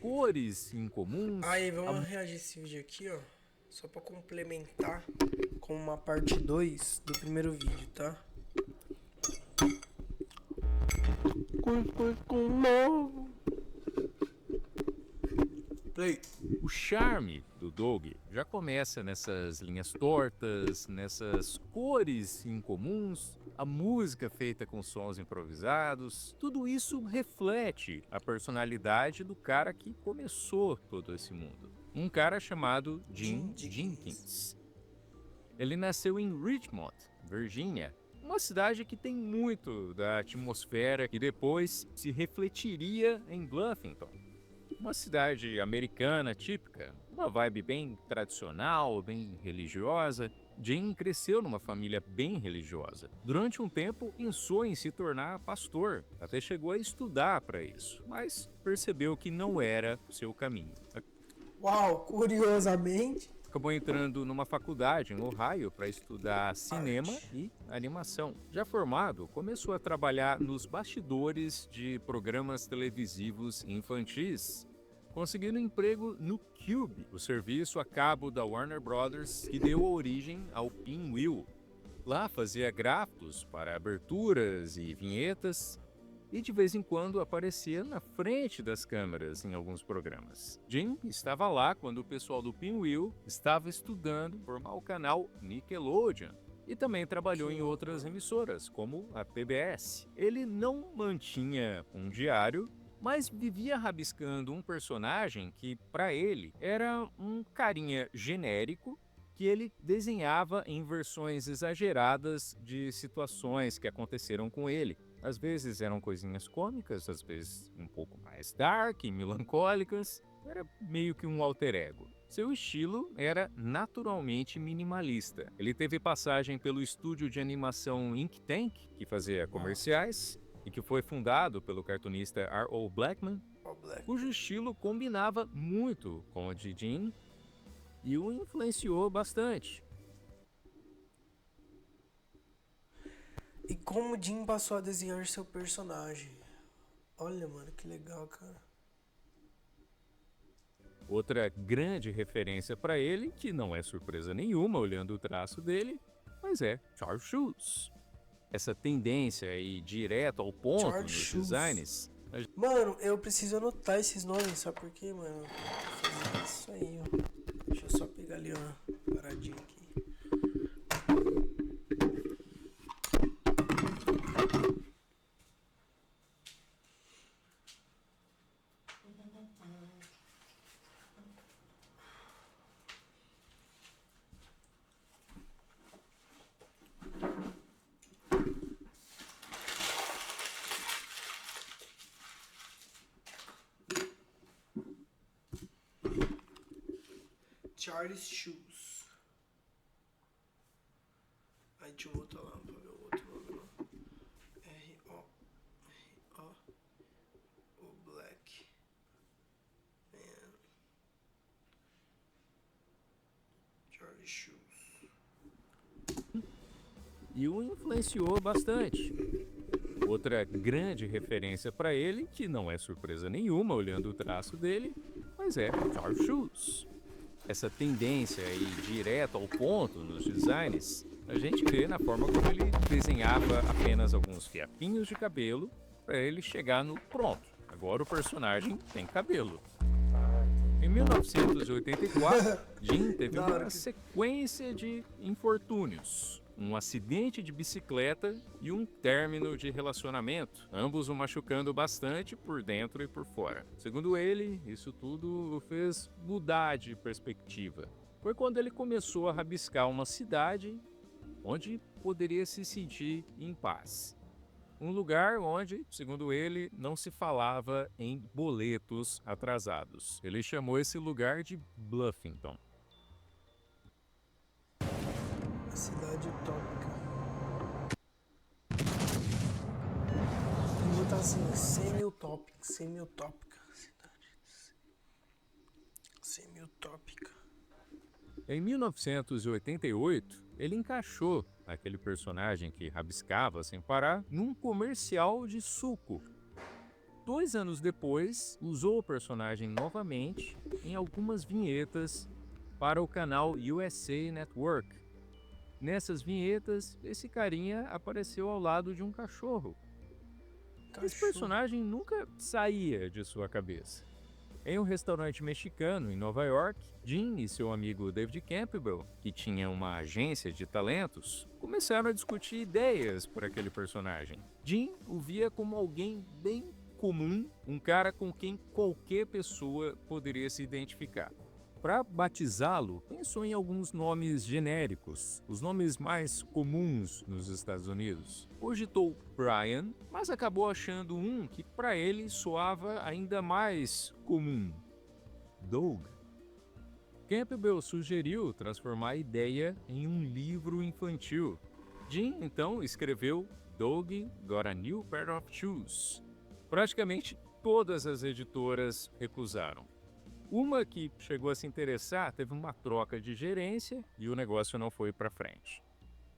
cores incomuns. Aí, vamos reagir esse vídeo aqui, ó. Só pra complementar com uma parte 2 do primeiro vídeo, tá? Play. O charme do Doug já começa nessas linhas tortas, nessas cores incomuns, a música feita com sons improvisados. Tudo isso reflete a personalidade do cara que começou todo esse mundo. Um cara chamado Jim Jenkins. Ele nasceu em Richmond, Virgínia, uma cidade que tem muito da atmosfera que depois se refletiria em Bluffington. Uma cidade americana típica, uma vibe bem tradicional, bem religiosa. Jim cresceu numa família bem religiosa. Durante um tempo, pensou em se tornar pastor, até chegou a estudar para isso, mas percebeu que não era o seu caminho. Uau, curiosamente. Acabou entrando numa faculdade em Ohio para estudar cinema e animação. Já formado, começou a trabalhar nos bastidores de programas televisivos infantis, conseguindo emprego no Cube, o serviço a cabo da Warner Brothers que deu origem ao Pinwheel. Lá fazia gráficos para aberturas e vinhetas, e de vez em quando aparecia na frente das câmeras em alguns programas. Jim estava lá quando o pessoal do Pinwheel estava estudando formar o canal Nickelodeon. E também trabalhou em outras emissoras, como a PBS. Ele não mantinha um diário, mas vivia rabiscando um personagem que, para ele, era um carinha genérico que ele desenhava em versões exageradas de situações que aconteceram com ele. Às vezes eram coisinhas cômicas, às vezes um pouco mais dark e melancólicas. Era meio que um alter ego. Seu estilo era naturalmente minimalista. Ele teve passagem pelo estúdio de animação Ink Tank, que fazia comerciais, e que foi fundado pelo cartunista R.O. Blackman, cujo estilo combinava muito com o de Jim e o influenciou bastante. E como o Jim passou a desenhar seu personagem? Olha, mano, que legal, cara. Outra grande referência para ele, que não é surpresa nenhuma olhando o traço dele, mas é Charles Schulz. Essa tendência a ir direto ao ponto Charles nos Schulz. designs. Mano, eu preciso anotar esses nomes, sabe por quê, mano? Eu tô fazendo isso aí, ó. Deixa eu só pegar ali uma paradinha aqui. Charles Schulz. Aí tinha um outro lá pra ver o outro nome não. R-O o Black Man. Charles Schulz. E o influenciou bastante. Outra grande referência para ele, que não é surpresa nenhuma olhando o traço dele, mas é Charles Schulz. Essa tendência a ir direto ao ponto nos designs, a gente vê na forma como ele desenhava apenas alguns fiapinhos de cabelo para ele chegar no pronto. Agora o personagem tem cabelo. Em 1984, Jim teve uma sequência de infortúnios. Um acidente de bicicleta e um término de relacionamento, ambos o machucando bastante por dentro e por fora. Segundo ele, isso tudo o fez mudar de perspectiva. Foi quando ele começou a rabiscar uma cidade onde poderia se sentir em paz. Um lugar onde, segundo ele, não se falava em boletos atrasados. Ele chamou esse lugar de Bluffington. A cidade utópica. Tem que botar assim, semi-utópica. Semi-utópica. Cidade. Semi-utópica. Em 1988, ele encaixou aquele personagem que rabiscava sem parar num comercial de suco. 2 anos depois, usou o personagem novamente em algumas vinhetas para o canal USA Network. Nessas vinhetas, esse carinha apareceu ao lado de um cachorro. Esse personagem nunca saía de sua cabeça. Em um restaurante mexicano em Nova York, Jim e seu amigo David Campbell, que tinha uma agência de talentos, começaram a discutir ideias para aquele personagem. Jim o via como alguém bem comum, um cara com quem qualquer pessoa poderia se identificar. Para batizá-lo, pensou em alguns nomes genéricos, os nomes mais comuns nos Estados Unidos. Cogitou Brian, mas acabou achando um que para ele soava ainda mais comum: Doug. Campbell sugeriu transformar a ideia em um livro infantil. Jim então escreveu Doug Got a New Pair of Shoes. Praticamente todas as editoras recusaram. Uma que chegou a se interessar teve uma troca de gerência e o negócio não foi para frente.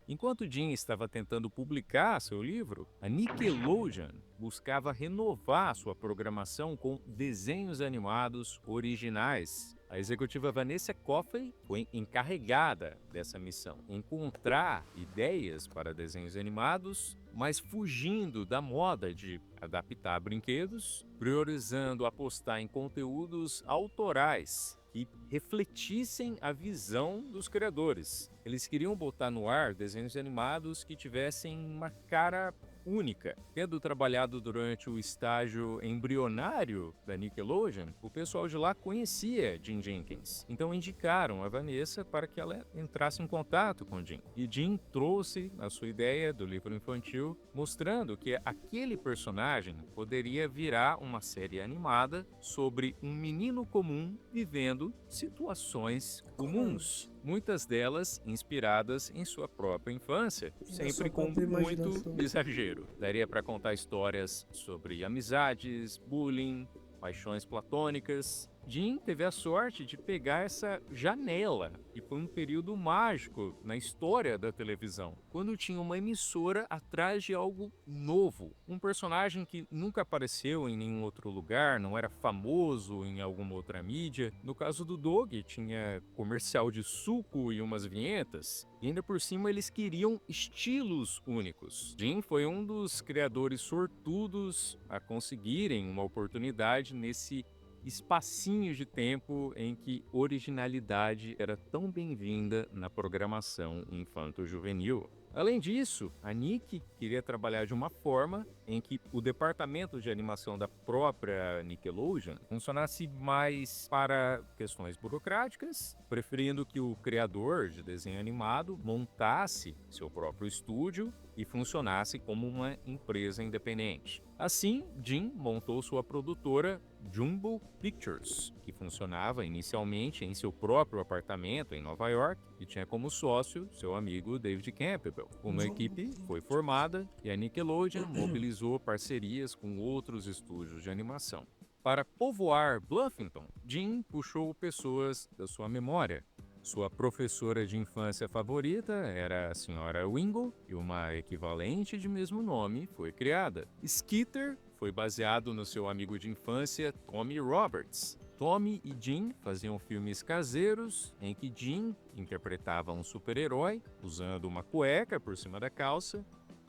Enquanto Jim estava tentando publicar seu livro, a Nickelodeon buscava renovar sua programação com desenhos animados originais. A executiva Vanessa Coffey foi encarregada dessa missão: encontrar ideias para desenhos animados, mas fugindo da moda de adaptar brinquedos, priorizando apostar em conteúdos autorais que refletissem a visão dos criadores. Eles queriam botar no ar desenhos animados que tivessem uma cara única. Tendo trabalhado durante o estágio embrionário da Nickelodeon, o pessoal de lá conhecia Jim Jenkins. Então indicaram a Vanessa para que ela entrasse em contato com Jim. E Jim trouxe a sua ideia do livro infantil, mostrando que aquele personagem poderia virar uma série animada sobre um menino comum vivendo situações comuns. Muitas delas inspiradas em sua própria infância, sempre com muito exagero. Daria para contar histórias sobre amizades, bullying, paixões platônicas. Jim teve a sorte de pegar essa janela, e foi um período mágico na história da televisão, quando tinha uma emissora atrás de algo novo. Um personagem que nunca apareceu em nenhum outro lugar, não era famoso em alguma outra mídia. No caso do Doug, tinha comercial de suco e umas vinhetas, e ainda por cima eles queriam estilos únicos. Jim foi um dos criadores sortudos a conseguirem uma oportunidade nesse espacinho de tempo em que originalidade era tão bem-vinda na programação infanto-juvenil. Além disso, a Nick queria trabalhar de uma forma em que o departamento de animação da própria Nickelodeon funcionasse mais para questões burocráticas, preferindo que o criador de desenho animado montasse seu próprio estúdio e funcionasse como uma empresa independente. Assim, Jim montou sua produtora Jumbo Pictures, que funcionava inicialmente em seu próprio apartamento em Nova York e tinha como sócio seu amigo David Campbell. Uma equipe foi formada e a Nickelodeon mobilizou parcerias com outros estúdios de animação. Para povoar Bluffington, Jim puxou pessoas da sua memória. Sua professora de infância favorita era a senhora Wingle, e uma equivalente de mesmo nome foi criada. Skeeter foi baseado no seu amigo de infância Tommy Roberts. Tommy e Jim faziam filmes caseiros em que Jim interpretava um super-herói usando uma cueca por cima da calça,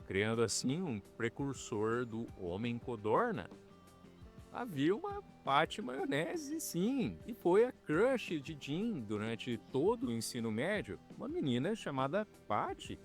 criando assim um precursor do Homem Codorna. Havia uma Patty Maionese, sim, e foi a crush de Jim durante todo o ensino médio, uma menina chamada Patty.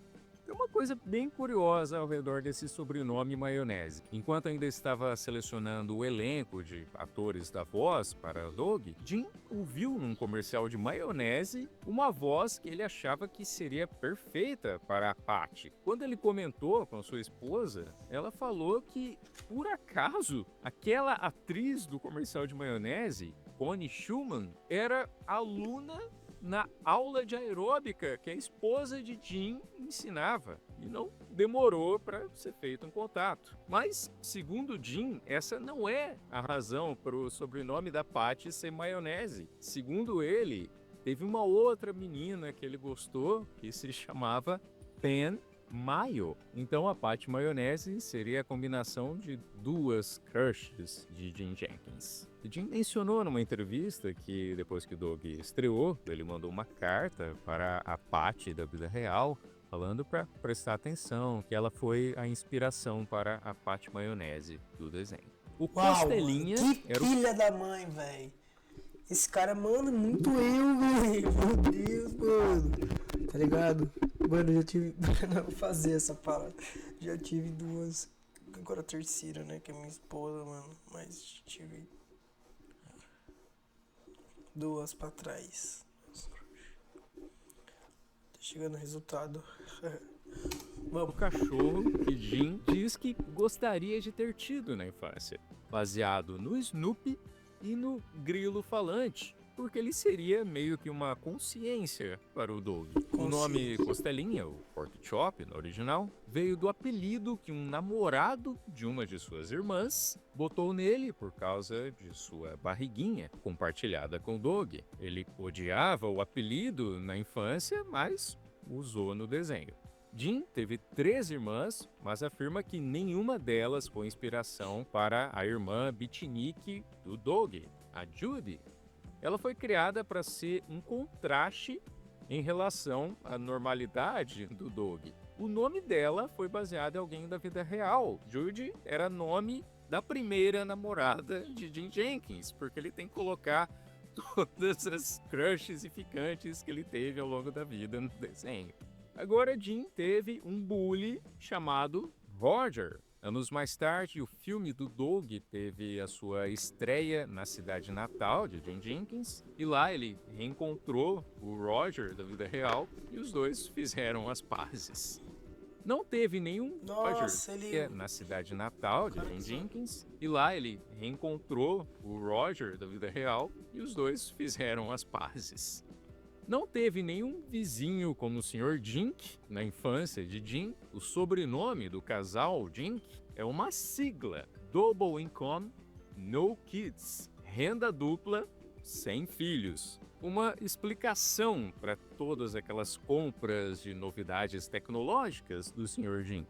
Tem uma coisa bem curiosa ao redor desse sobrenome Maionese. Enquanto ainda estava selecionando o elenco de atores da voz para Doug, Jim ouviu num comercial de maionese uma voz que ele achava que seria perfeita para a Patty. Quando ele comentou com sua esposa, ela falou que, por acaso, aquela atriz do comercial de maionese, Connie Schumann, era aluna na aula de aeróbica que a esposa de Jim ensinava, e não demorou para ser feito um contato. Mas, segundo Jim, essa não é a razão para o sobrenome da Patty ser Maionese. Segundo ele, teve uma outra menina que ele gostou que se chamava Pen maio. Então a Patty Maionese seria a combinação de duas crushes de Jim Jenkins. Jim mencionou numa entrevista que depois que o Doug estreou, ele mandou uma carta para a Patty da vida real, falando para prestar atenção, que ela foi a inspiração para a Patty Maionese do desenho. O Costelinha mano, que era o filha da mãe, velho. Esse cara, mano, muito eu, velho. Meu Deus, mano. Tá ligado? Mano, já tive... Não, vou fazer essa parada. Já tive duas. Agora a terceira, né? Que é minha esposa, mano. Mas tive... duas pra trás. Tá chegando o resultado. o cachorro que Jim diz que gostaria de ter tido na infância, baseado no Snoopy e no grilo falante, porque ele seria meio que uma consciência para o Doug. O nome Costelinha, o Pork Chop no original, veio do apelido que um namorado de uma de suas irmãs botou nele por causa de sua barriguinha compartilhada com o Doug. Ele odiava o apelido na infância, mas usou no desenho. Jim teve 3 irmãs, mas afirma que nenhuma delas foi inspiração para a irmã beatnik do Doug, a Judy. Ela foi criada para ser um contraste em relação à normalidade do Doug. O nome dela foi baseado em alguém da vida real. Judy era nome da primeira namorada de Jim Jenkins, porque ele tem que colocar todas as crushes e ficantes que ele teve ao longo da vida no desenho. Agora Jim teve um bully chamado Roger. Anos mais tarde, o filme do Doug teve a sua estreia na cidade natal de Jim Jenkins, e lá ele reencontrou o Roger da vida real e os dois fizeram as pazes. Não teve nenhum Roger na cidade natal de Jim Jenkins, e lá ele reencontrou o Roger da vida real e os dois fizeram as pazes. Não teve nenhum vizinho como o Sr. Jink na infância de Jim. O sobrenome do casal Jink é uma sigla: Double Income, No Kids, renda dupla, sem filhos. Uma explicação para todas aquelas compras de novidades tecnológicas do Sr. Jim.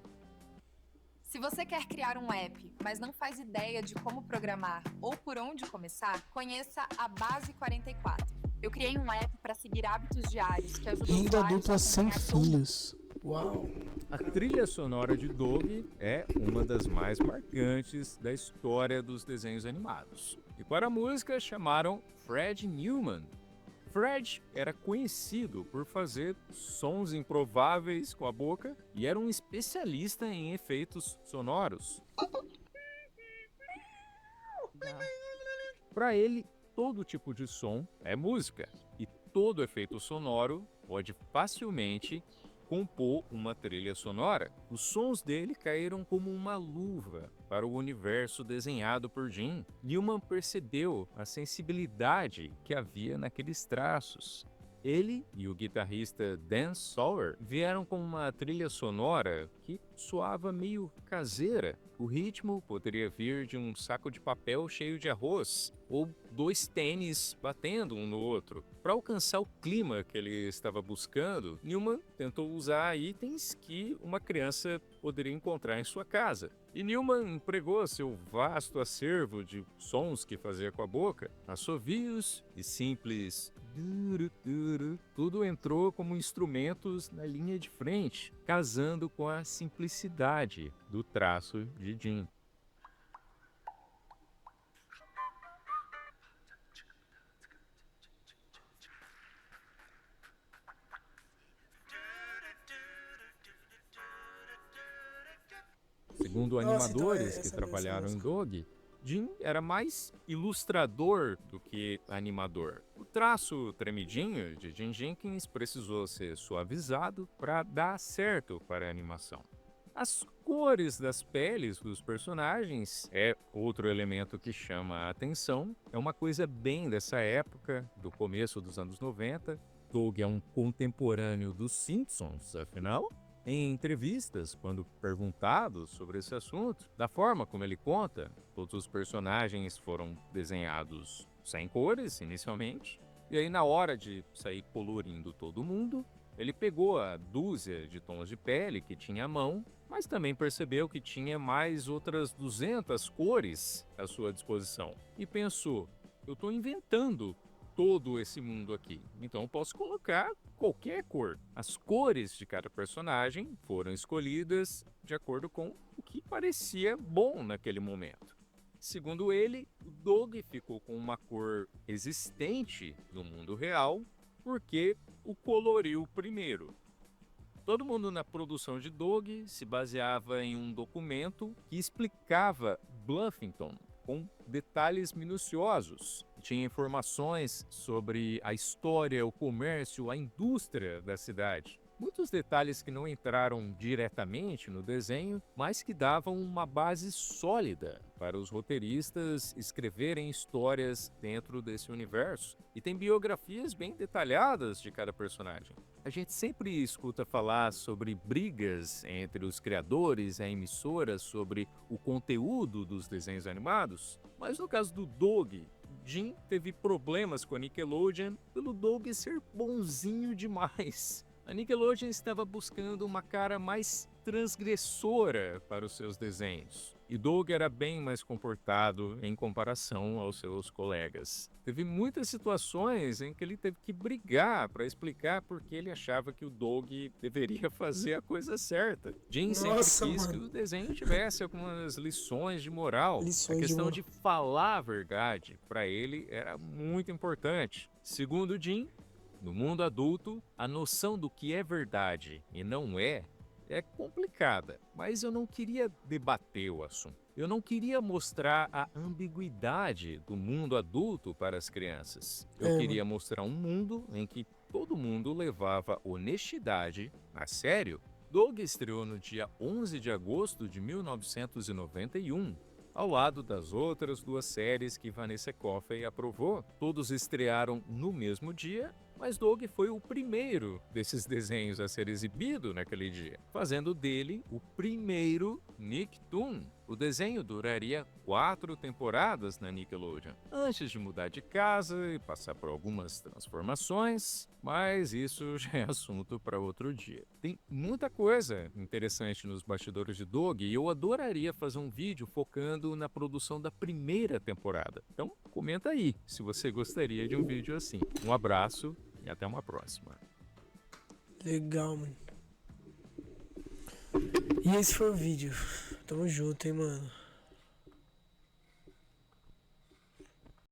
Se você quer criar um app, mas não faz ideia de como programar ou por onde começar, conheça a Base 44. Eu criei um app para seguir hábitos diários que ajudam Renda usuários dupla a sem acompanhar filhos. Uau. A trilha sonora de Doug é uma das mais marcantes da história dos desenhos animados. E para a música chamaram Fred Newman. Fred era conhecido por fazer sons improváveis com a boca e era um especialista em efeitos sonoros. Para ele, todo tipo de som é música e todo efeito sonoro pode facilmente compor uma trilha sonora. Os sons dele caíram como uma luva para o universo desenhado por Jim. Newman percebeu a sensibilidade que havia naqueles traços. Ele e o guitarrista Dan Sawyer vieram com uma trilha sonora que soava meio caseira. O ritmo poderia vir de um saco de papel cheio de arroz ou 2 tênis batendo um no outro. Para alcançar o clima que ele estava buscando, Newman tentou usar itens que uma criança poderia encontrar em sua casa. E Newman empregou seu vasto acervo de sons que fazia com a boca, assovios e simples duru-duru. Tudo entrou como instrumentos na linha de frente, casando com a simplicidade do traço de Jim. Segundo animadores que trabalharam em Doug, Jim era mais ilustrador do que animador. O traço tremidinho de Jim Jenkins precisou ser suavizado para dar certo para a animação. As cores das peles dos personagens é outro elemento que chama a atenção. É uma coisa bem dessa época, do começo dos anos 90. Doug é um contemporâneo dos Simpsons, afinal. Em entrevistas, quando perguntado sobre esse assunto, da forma como ele conta, todos os personagens foram desenhados sem cores, inicialmente, e aí na hora de sair colorindo todo mundo, Ele pegou a dúzia de tons de pele que tinha à mão, mas também percebeu que tinha mais outras 200 cores à sua disposição. E pensou, eu estou inventando todo esse mundo aqui, então eu posso colocar qualquer cor. As cores de cada personagem foram escolhidas de acordo com o que parecia bom naquele momento. Segundo ele, o Doug ficou com uma cor existente no mundo real porque o coloriu primeiro. Todo mundo na produção de Doug se baseava em um documento que explicava Bluffington com detalhes minuciosos. Tinha informações sobre a história, o comércio, a indústria da cidade. Muitos detalhes que não entraram diretamente no desenho, mas que davam uma base sólida para os roteiristas escreverem histórias dentro desse universo. E tem biografias bem detalhadas de cada personagem. A gente sempre escuta falar sobre brigas entre os criadores e a emissora sobre o conteúdo dos desenhos animados, mas no caso do Doug, Jim teve problemas com a Nickelodeon pelo Doug ser bonzinho demais. A Nickelodeon estava buscando uma cara mais transgressora para os seus desenhos. E Doug era bem mais comportado em comparação aos seus colegas. Teve muitas situações em que ele teve que brigar para explicar por que ele achava que o Doug deveria fazer a coisa certa. Jim sempre quis que o desenho tivesse algumas lições de moral. A questão de falar a verdade para ele era muito importante. Segundo Jim, no mundo adulto, a noção do que é verdade e não é complicada, mas eu não queria debater o assunto. Eu não queria mostrar a ambiguidade do mundo adulto para as crianças. Eu queria mostrar um mundo em que todo mundo levava honestidade a sério. Doug estreou no dia 11 de agosto de 1991. Ao lado das outras duas séries que Vanessa Coffey aprovou. Todos estrearam no mesmo dia, mas Doug foi o primeiro desses desenhos a ser exibido naquele dia, fazendo dele o primeiro Nicktoon. O desenho duraria 4 temporadas na Nickelodeon, antes de mudar de casa e passar por algumas transformações, mas isso já é assunto para outro dia. Tem muita coisa interessante nos bastidores de Doug e eu adoraria fazer um vídeo focando na produção da primeira temporada. Então comenta aí se você gostaria de um vídeo assim. Um abraço e até uma próxima. Legal, mano. E esse foi o vídeo. Tamo junto, hein, mano.